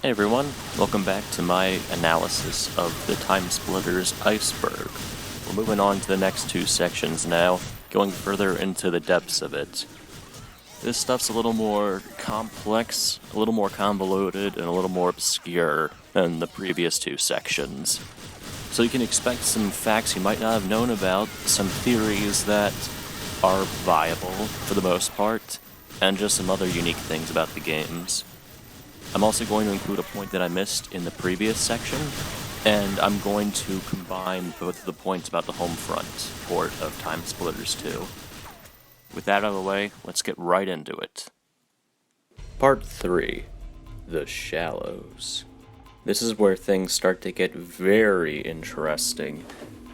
Hey everyone, welcome back to my analysis of the TimeSplitters Iceberg. We're moving on to the next two sections now, going further into the depths of it. This stuff's a little more complex, a little more convoluted, and a little more obscure than the previous two sections. So you can expect some facts you might not have known about, some theories that are viable for the most part, and just some other unique things about the games. I'm also going to include a point that I missed in the previous section, and I'm going to combine both of the points about the Homefront port of TimeSplitters 2. With that out of the way, let's get right into it. Part 3. The Shallows. This is where things start to get very interesting,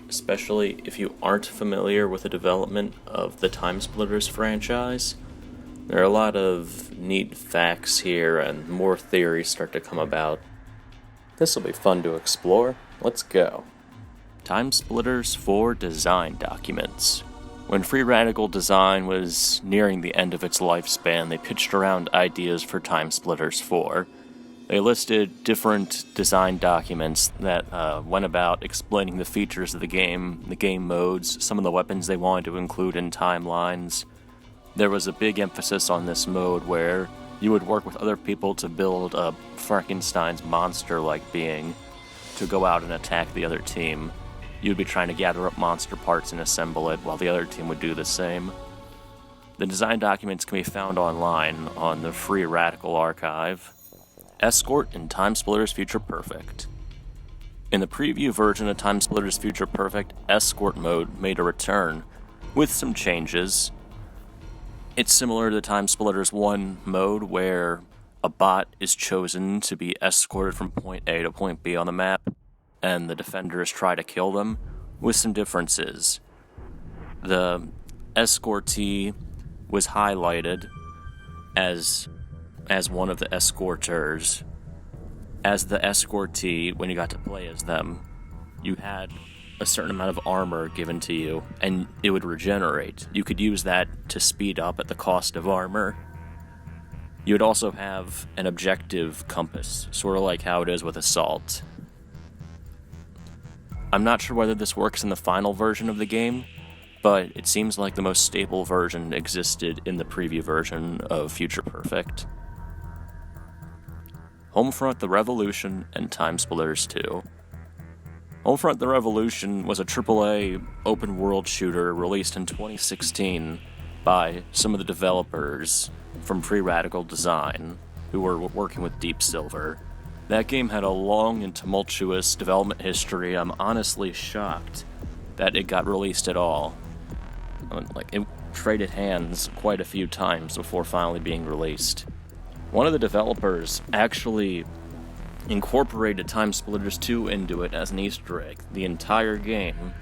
especially if you aren't familiar with the development of the TimeSplitters franchise. There are a lot of neat facts here, and more theories start to come about. This will be fun to explore. Let's go. TimeSplitters 4 design documents. When Free Radical Design was nearing the end of its lifespan, they pitched around ideas for TimeSplitters 4. They listed different design documents that went about explaining the features of the game modes, some of the weapons they wanted to include in timelines. There was a big emphasis on this mode where you would work with other people to build a Frankenstein's monster-like being to go out and attack the other team. You'd be trying to gather up monster parts and assemble it while the other team would do the same. The design documents can be found online on the Free Radical archive. Escort in TimeSplitters Future Perfect. In the preview version of TimeSplitters Future Perfect, Escort mode made a return with some changes. It's similar to the TimeSplitters 1 mode, where a bot is chosen to be escorted from point A to point B on the map, and the defenders try to kill them, with some differences. The escortee was highlighted as one of the escorters. As the escortee, when you got to play as them, you had a certain amount of armor given to you, and it would regenerate. You could use that to speed up at the cost of armor. You would also have an objective compass, sort of like how it is with Assault. I'm not sure whether this works in the final version of the game, but it seems like the most stable version existed in the preview version of Future Perfect. Homefront: The Revolution and TimeSplitters 2. Homefront: The Revolution was a AAA open-world shooter released in 2016 by some of the developers from Free Radical Design, who were working with Deep Silver. That game had a long and tumultuous development history. I'm honestly shocked that it got released at all. It traded hands quite a few times before finally being released. One of the developers actually incorporated TimeSplitters 2 into it as an Easter egg, the entire game,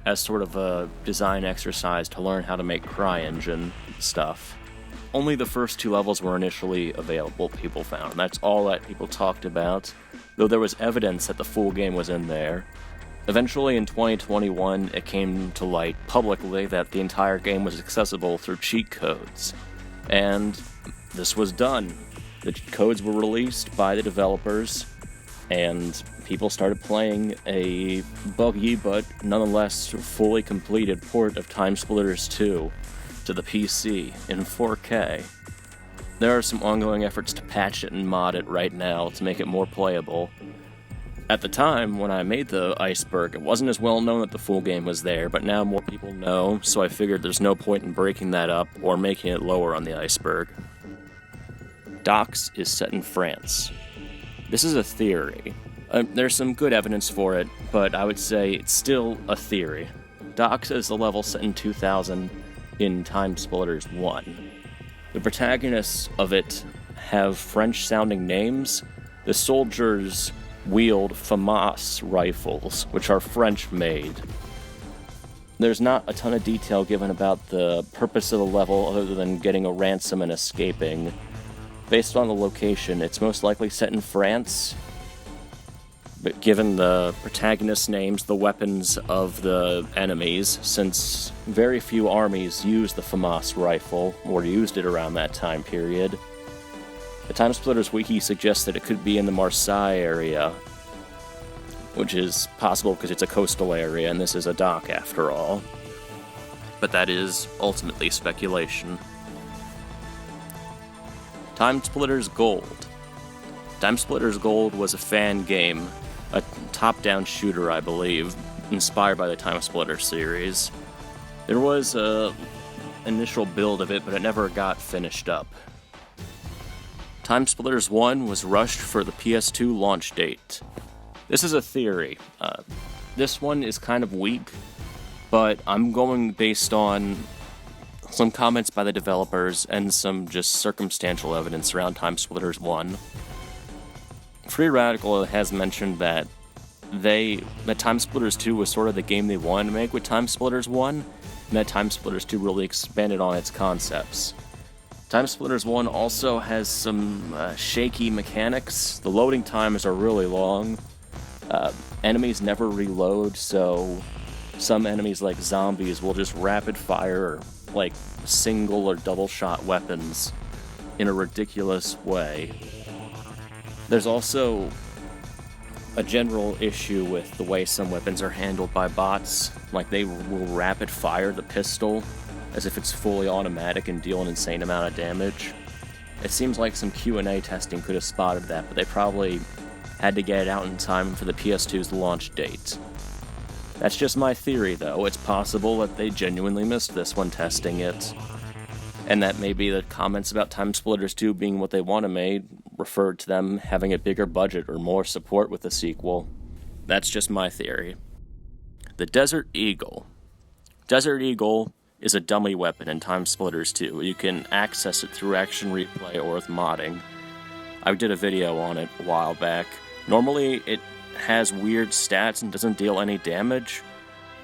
as sort of a design exercise to learn how to make CryEngine stuff. Only the first two levels were initially available, people found. That's all that people talked about, though there was evidence that the full game was in there. Eventually, in 2021, it came to light publicly that the entire game was accessible through cheat codes. And this was done. The codes were released by the developers, and people started playing a buggy but nonetheless fully completed port of TimeSplitters 2 to the PC in 4K. There are some ongoing efforts to patch it and mod it right now to make it more playable. At the time, when I made the Iceberg, it wasn't as well known that the full game was there, but now more people know, so I figured there's no point in breaking that up or making it lower on the Iceberg. Docks is set in France. This is a theory. There's some good evidence for it, but I would say it's still a theory. Docks is the level set in 2000 in TimeSplitters 1. The protagonists of it have French-sounding names. The soldiers wield FAMAS rifles, which are French-made. There's not a ton of detail given about the purpose of the level other than getting a ransom and escaping. Based on the location, it's most likely set in France, but given the protagonist names, the weapons of the enemies, since very few armies use the FAMAS rifle, or used it around that time period, The TimeSplitters wiki suggests that it could be in the Marseille area, which is possible because it's a coastal area and this is a dock after all. But that is ultimately speculation. TimeSplitters Gold. TimeSplitters Gold was a fan game, a top-down shooter, I believe, inspired by the TimeSplitters series. There was an initial build of it, but it never got finished up. TimeSplitters 1 was rushed for the PS2 launch date. This is a theory. This one is kind of weak, but I'm going based on some comments by the developers and some just circumstantial evidence around TimeSplitters 1. Free Radical has mentioned that TimeSplitters 2 was sort of the game they wanted to make with TimeSplitters 1, and that TimeSplitters 2 really expanded on its concepts. TimeSplitters 1 also has some shaky mechanics. The loading times are really long. Enemies never reload, so some enemies like zombies will just rapid fire like single or double shot weapons in a ridiculous way. There's also a general issue with the way some weapons are handled by bots. Like, they will rapid fire the pistol as if it's fully automatic and deal an insane amount of damage. It seems like some Q&A testing could have spotted that, but they probably had to get it out in time for the PS2's launch date. That's just my theory, though. It's possible that they genuinely missed this when testing it, and that maybe the comments about TimeSplitters 2 being what they wanted made referred to them having a bigger budget or more support with the sequel. That's just my theory. The Desert Eagle. Desert Eagle is a dummy weapon in TimeSplitters 2. You can access it through Action Replay or with modding. I did a video on it a while back. Normally, it has weird stats and doesn't deal any damage.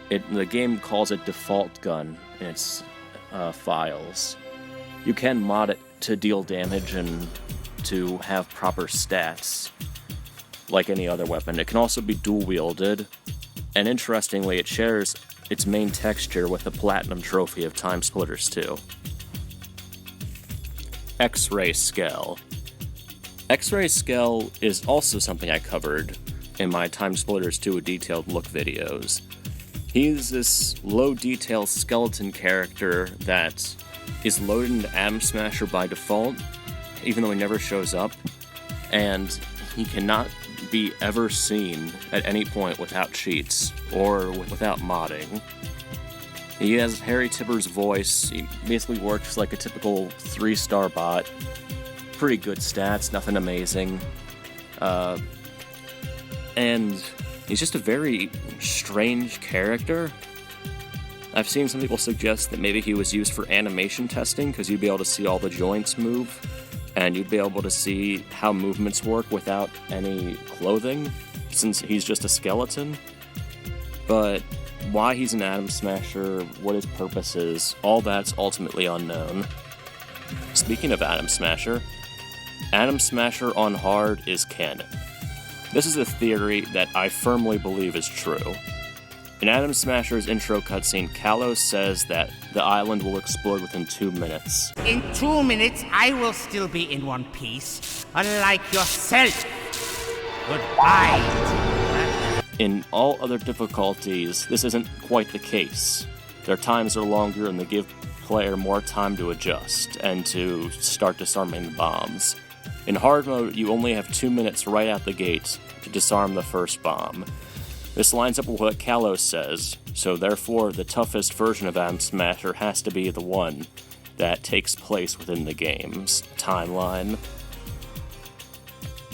The game calls it default gun in its files. You can mod it to deal damage and to have proper stats, like any other weapon. It can also be dual-wielded, and interestingly, it shares its main texture with the Platinum Trophy of TimeSplitters 2. X-Ray Skel. X-Ray Skel is also something I covered in my TimeSplitters 2 detailed look videos. He's this low-detail skeleton character that is loaded into Atom Smasher by default, even though he never shows up, and he cannot be ever seen at any point without cheats or without modding. He has Harry Tipper's voice. He basically works like a typical 3-star bot. Pretty good stats, nothing amazing. And he's just a very strange character. I've seen some people suggest that maybe he was used for animation testing, because you'd be able to see all the joints move, and you'd be able to see how movements work without any clothing, since he's just a skeleton. But why he's an Atom Smasher, what his purpose is, all that's ultimately unknown. Speaking of Atom Smasher on hard is canon. This is a theory that I firmly believe is true. In Atom Smasher's intro cutscene, Kalos says that the island will explode within 2 minutes. In 2 minutes, I will still be in one piece, unlike yourself. Goodbye. In all other difficulties, this isn't quite the case. Their times are longer and they give player more time to adjust and to start disarming the bombs. In hard mode, you only have 2 minutes right out the gate to disarm the first bomb. This lines up with what Kalos says, so therefore the toughest version of Atom Smasher has to be the one that takes place within the game's timeline.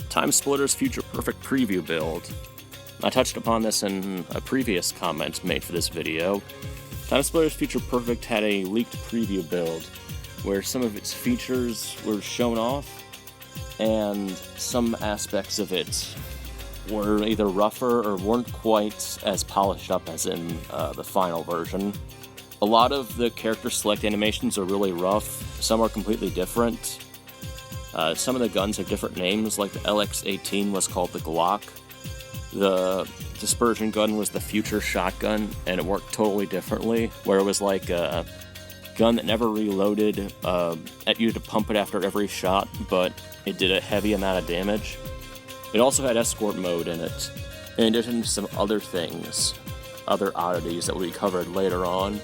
TimeSplitters Future Perfect Preview build. I touched upon this in a previous comment made for this video. TimeSplitters Future Perfect had a leaked preview build where some of its features were shown off, and some aspects of it were either rougher or weren't quite as polished up as in the final version. A lot of the character select animations are really rough, some are completely different. Some of the guns have different names, like the LX-18 was called the Glock. The Dispersion gun was the Future Shotgun, and it worked totally differently, where it was like a gun that never reloaded, you had to pump it after every shot, but it did a heavy amount of damage. It also had Escort mode in it, in addition to some other things, other oddities that will be covered later on.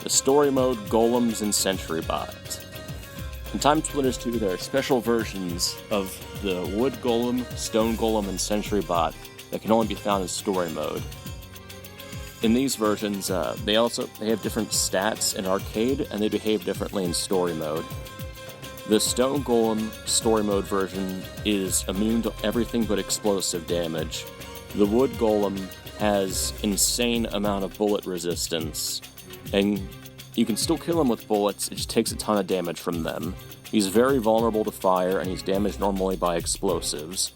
The story mode, Golems, and Sentrybot. In TimeSplitters 2, there are special versions of the Wood Golem, Stone Golem, and Sentrybot that can only be found in story mode. In these versions, they have different stats in arcade, and they behave differently in story mode. The Stone Golem story mode version is immune to everything but explosive damage. The Wood Golem has insane amount of bullet resistance, and you can still kill him with bullets, it just takes a ton of damage from them. He's very vulnerable to fire, and he's damaged normally by explosives.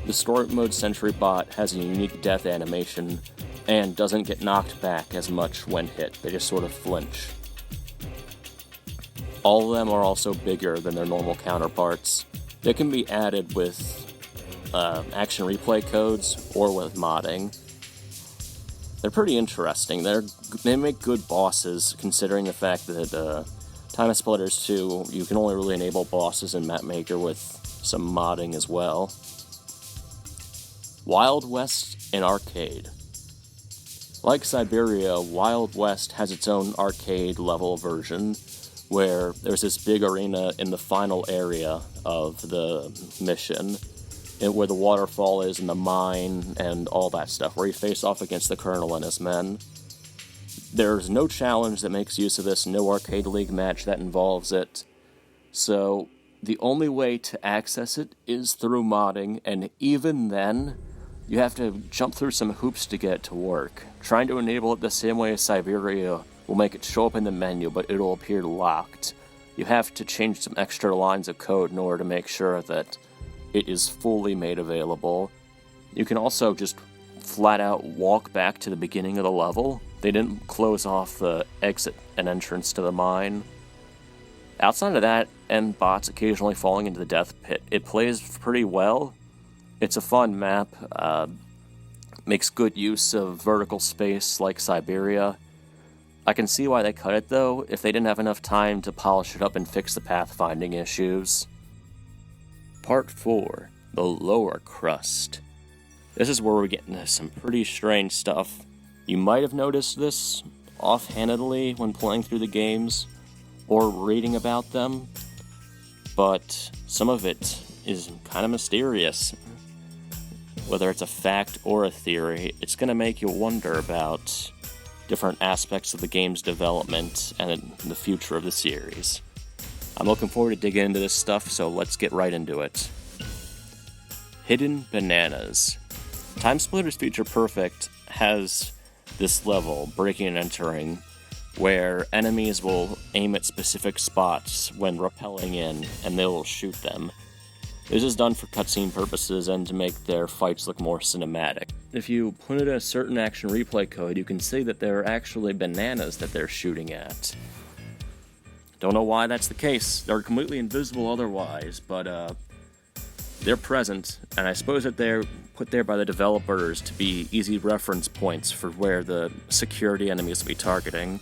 The story mode Sentrybot has a unique death animation, and doesn't get knocked back as much when hit, they just sort of flinch. All of them are also bigger than their normal counterparts. They can be added with action replay codes or with modding. They're pretty interesting. They make good bosses, considering the fact that TimeSplitters 2, you can only really enable bosses in Mapmaker with some modding as well. Wild West and Arcade. Like Siberia, Wild West has its own arcade level version, where there's this big arena in the final area of the mission, where the waterfall is and the mine and all that stuff, where you face off against the Colonel and his men. There's no challenge that makes use of this, no arcade league match that involves it, so the only way to access it is through modding, and even then, you have to jump through some hoops to get it to work. Trying to enable it the same way as Siberia will make it show up in the menu, but it'll appear locked. You have to change some extra lines of code in order to make sure that it is fully made available. You can also just flat out walk back to the beginning of the level. They didn't close off the exit and entrance to the mine. Outside of that, and bots occasionally falling into the death pit, it plays pretty well. It's a fun map, makes good use of vertical space like Siberia. I can see why they cut it though, if they didn't have enough time to polish it up and fix the pathfinding issues. Part 4, the lower crust. This is where we get into some pretty strange stuff. You might have noticed this offhandedly when playing through the games, or reading about them, but some of it is kind of mysterious. Whether it's a fact or a theory, it's going to make you wonder about different aspects of the game's development and the future of the series. I'm looking forward to digging into this stuff, so let's get right into it. Hidden Bananas. TimeSplitters Feature Perfect has this level, Breaking and Entering, where enemies will aim at specific spots when rappelling in, and they will shoot them. This is done for cutscene purposes and to make their fights look more cinematic. If you put in a certain action replay code, you can see that there are actually bananas that they're shooting at. Don't know why that's the case. They're completely invisible otherwise, but they're present, and I suppose that they're put there by the developers to be easy reference points for where the security enemies will be targeting.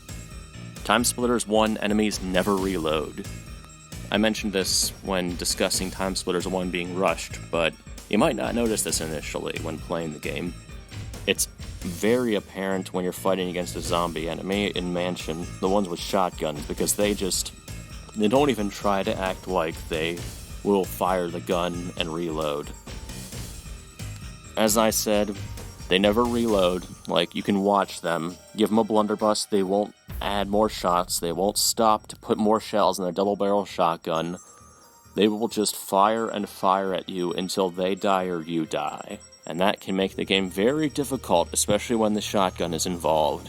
TimeSplitters 1 enemies never reload. I mentioned this when discussing TimeSplitters 1 being rushed, but you might not notice this initially when playing the game. It's very apparent when you're fighting against a zombie enemy in Mansion, the ones with shotguns, because they don't even try to act like they will fire the gun and reload. As I said, they never reload. Like, you can watch them, give them a blunderbuss, they won't add more shots, they won't stop to put more shells in their double-barrel shotgun. They will just fire and fire at you until they die or you die. And that can make the game very difficult, especially when the shotgun is involved.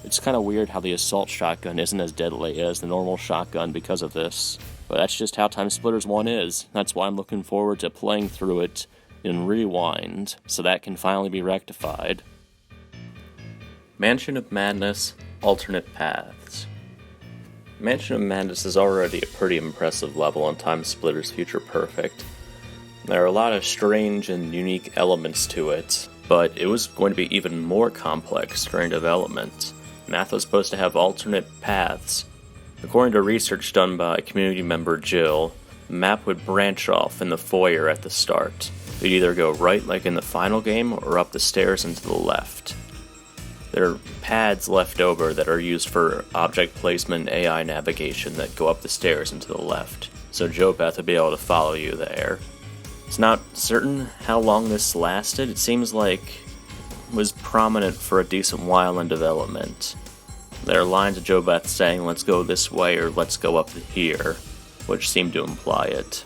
It's kind of weird how the assault shotgun isn't as deadly as the normal shotgun because of this. But that's just how TimeSplitters 1 is. That's why I'm looking forward to playing through it in Rewind, so that can finally be rectified. Mansion of Madness, Alternate Paths. Mansion of Madness is already a pretty impressive level on TimeSplitters Feature Perfect. There are a lot of strange and unique elements to it, but it was going to be even more complex during development. math was supposed to have alternate paths. According to research done by community member Jill, the map would branch off in the foyer at the start. You'd either go right like in the final game, or up the stairs and to the left. There are pads left over that are used for object placement and AI navigation that go up the stairs and to the left, so JoBeth would be able to follow you there. It's not certain how long this lasted. It seems like it was prominent for a decent while in development. There are lines of JoBeth saying, let's go this way or let's go up here, which seem to imply it.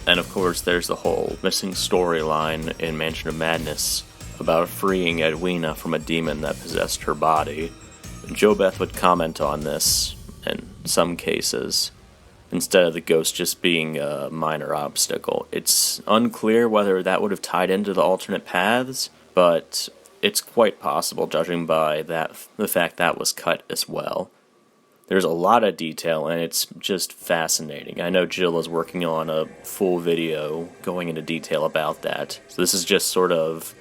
And of course there's the whole missing storyline in Mansion of Madness about freeing Edwina from a demon that possessed her body. JoBeth would comment on this in some cases, instead of the ghost just being a minor obstacle. It's unclear whether that would have tied into the alternate paths, but it's quite possible judging by the fact that was cut as well. There's a lot of detail and it's just fascinating. I know Jill is working on a full video going into detail about that, so this is just sort of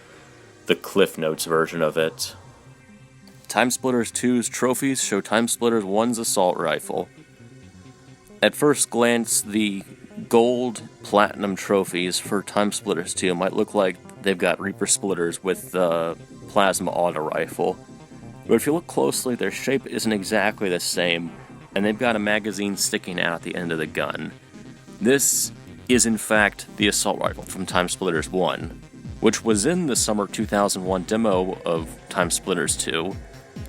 the Cliff Notes version of it. TimeSplitters 2's trophies show TimeSplitters 1's assault rifle. At first glance, the gold platinum trophies for TimeSplitters 2 might look like they've got Reaper splitters with the plasma auto rifle, but if you look closely, their shape isn't exactly the same, and they've got a magazine sticking out at the end of the gun. This is in fact the assault rifle from TimeSplitters 1, which was in the summer 2001 demo of TimeSplitters 2,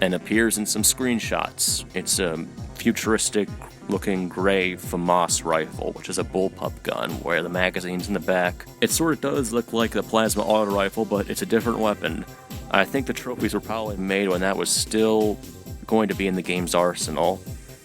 and appears in some screenshots. It's a futuristic-looking gray FAMAS rifle, which is a bullpup gun, where the magazine's in the back. It sort of does look like the plasma auto rifle, but it's a different weapon. I think the trophies were probably made when that was still going to be in the game's arsenal.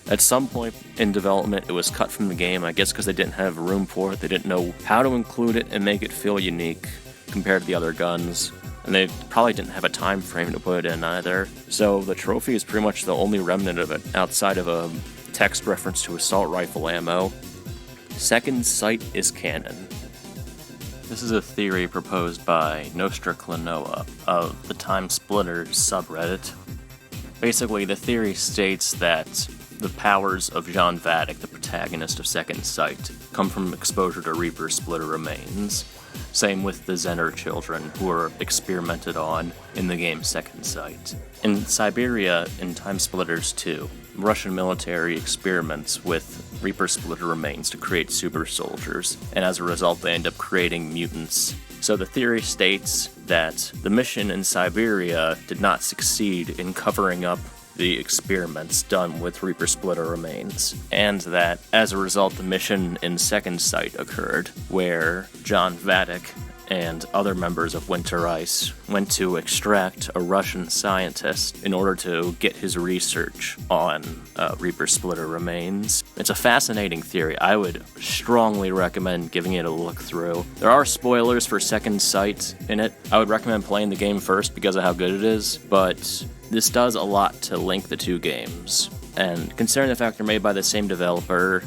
At some point in development, it was cut from the game, I guess because they didn't have room for it. They didn't know how to include it and make it feel unique compared to the other guns, and they probably didn't have a time frame to put it in either. So the trophy is pretty much the only remnant of it, outside of a text reference to assault rifle ammo. Second sight is canon. This is a theory proposed by NostraKlonoa of the TimeSplitters subreddit. Basically, the theory states that the powers of John Vatic, the protagonist of Second Sight, come from exposure to Reaper splitter remains. Same with the Zener children, who are experimented on in the game Second Sight. In Siberia, in TimeSplitters 2, Russian military experiments with Reaper splitter remains to create super soldiers, and as a result they end up creating mutants. So the theory states that the mission in Siberia did not succeed in covering up the experiments done with Reaper splitter remains, and that as a result the mission in Second Sight occurred, where John Vatic and other members of Winter Ice went to extract a Russian scientist in order to get his research on Reaper splitter remains. It's a fascinating theory. I would strongly recommend giving it a look through. There are spoilers for Second Sight in it. I would recommend playing the game first because of how good it is, but this does a lot to link the two games. And considering the fact they're made by the same developer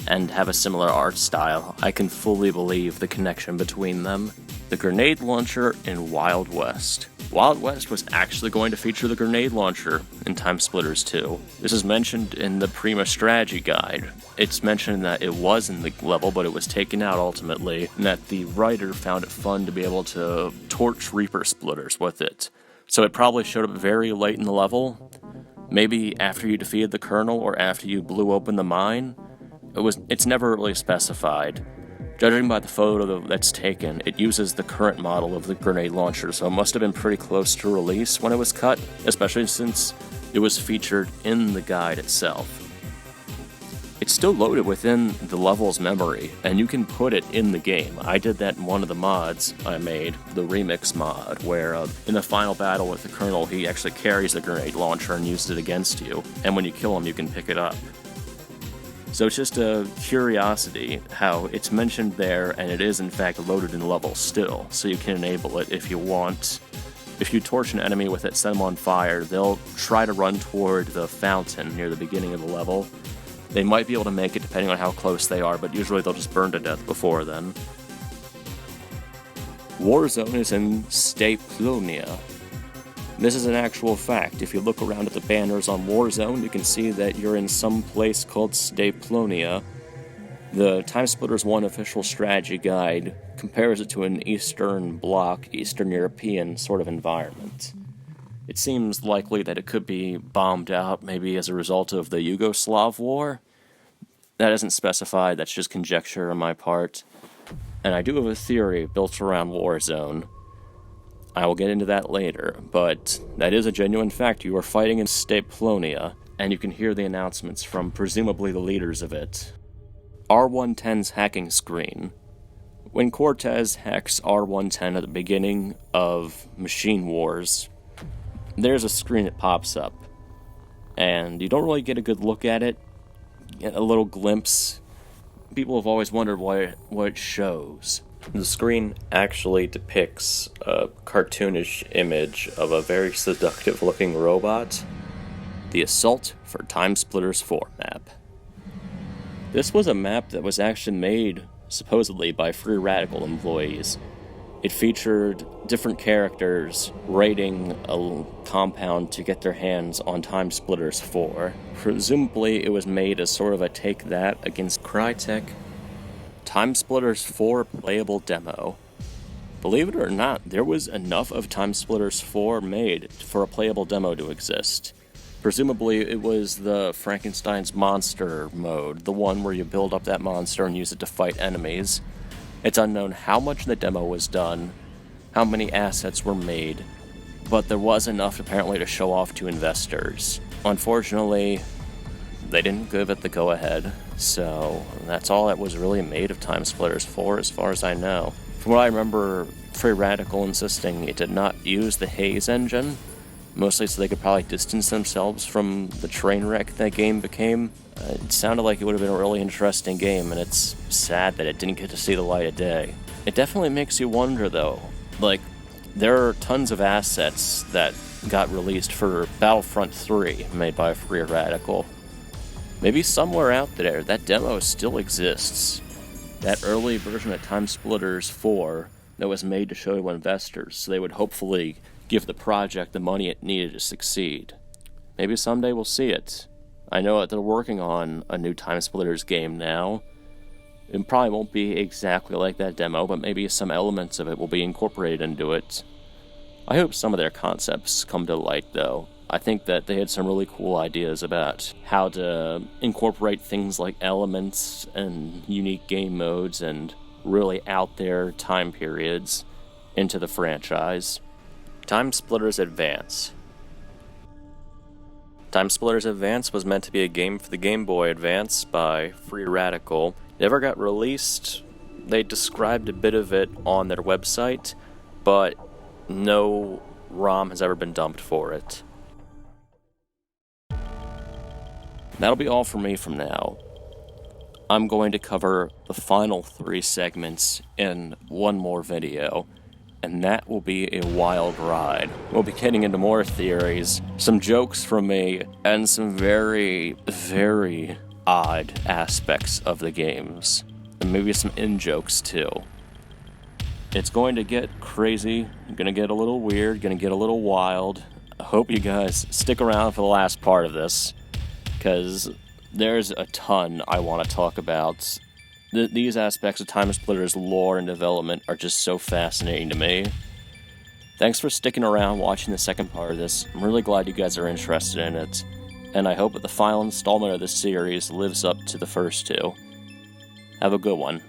and have a similar art style, I can fully believe the connection between them. The grenade launcher in Wild West. Wild West was actually going to feature the grenade launcher in TimeSplitters 2. This is mentioned in the Prima Strategy Guide. It's mentioned that it was in the level, but it was taken out ultimately, and that the writer found it fun to be able to torch Reaper splitters with it. So it probably showed up very late in the level, maybe after you defeated the Colonel or after you blew open the mine. It's never really specified. Judging by the photo that's taken, it uses the current model of the grenade launcher, so it must have been pretty close to release when it was cut, especially since it was featured in the guide itself. It's still loaded within the level's memory, and you can put it in the game. I did that in one of the mods I made, the remix mod, where in the final battle with the Colonel, he actually carries the grenade launcher and uses it against you, and when you kill him, you can pick it up. So it's just a curiosity how it's mentioned there, and it is in fact loaded in the level still, so you can enable it if you want. If you torch an enemy with it, set them on fire, they'll try to run toward the fountain near the beginning of the level. They might be able to make it depending on how close they are, but usually they'll just burn to death before then. Warzone is in Staeplonia. This is an actual fact. If you look around at the banners on Warzone, you can see that you're in some place called Staeplonia. The TimeSplitters 1 official strategy guide compares it to an Eastern Bloc, Eastern European sort of environment. It seems likely that it could be bombed out, maybe as a result of the Yugoslav war. That isn't specified, that's just conjecture on my part. And I do have a theory built around Warzone. I will get into that later, but that is a genuine fact. You are fighting in Staeplonia, and you can hear the announcements from presumably the leaders of it. R110's hacking screen. When Cortez hacks R110 at the beginning of Machine Wars, there's a screen that pops up, and you don't really get a good look at it, get a little glimpse. People have always wondered what it shows. The screen actually depicts a cartoonish image of a very seductive-looking robot. The Assault for TimeSplitters 4 map. This was a map that was actually made, supposedly, by Free Radical employees. It featured different characters raiding a compound to get their hands on TimeSplitters 4. Presumably, it was made as sort of a take that against Crytek. TimeSplitters 4 playable demo. Believe it or not, there was enough of TimeSplitters 4 made for a playable demo to exist. Presumably, it was the Frankenstein's monster mode, the one where you build up that monster and use it to fight enemies. It's unknown how much the demo was done, how many assets were made, but there was enough apparently to show off to investors. Unfortunately, they didn't give it the go-ahead, so that's all that was really made of TimeSplitters 4 as far as I know. From what I remember, Free Radical insisting it did not use the Haze engine, mostly so they could probably distance themselves from the train wreck that game became. It sounded like it would have been a really interesting game, and it's sad that it didn't get to see the light of day. It definitely makes you wonder, though. Like, there are tons of assets that got released for Battlefront 3 made by Free Radical. Maybe somewhere out there, that demo still exists. That early version of TimeSplitters 4 that was made to show to investors, so they would hopefully give the project the money it needed to succeed. Maybe someday we'll see it. I know that they're working on a new TimeSplitters game now. It probably won't be exactly like that demo, but maybe some elements of it will be incorporated into it. I hope some of their concepts come to light, though. I think that they had some really cool ideas about how to incorporate things like elements and unique game modes and really out there time periods into the franchise. TimeSplitters Advance. TimeSplitters Advance was meant to be a game for the Game Boy Advance by Free Radical. Never got released. They described a bit of it on their website, but no ROM has ever been dumped for it. That'll be all for me from now. I'm going to cover the final 3 segments in one more video, and that will be a wild ride. We'll be getting into more theories, some jokes from me, and some very, very odd aspects of the games. And maybe some in-jokes too. It's going to get crazy, gonna get a little weird, gonna get a little wild. I hope you guys stick around for the last part of this, because there's a ton I want to talk about. These aspects of TimeSplitters lore and development are just so fascinating to me. Thanks for sticking around watching the second part of this. I'm really glad you guys are interested in it, and I hope that the final installment of this series lives up to the first 2. Have a good one.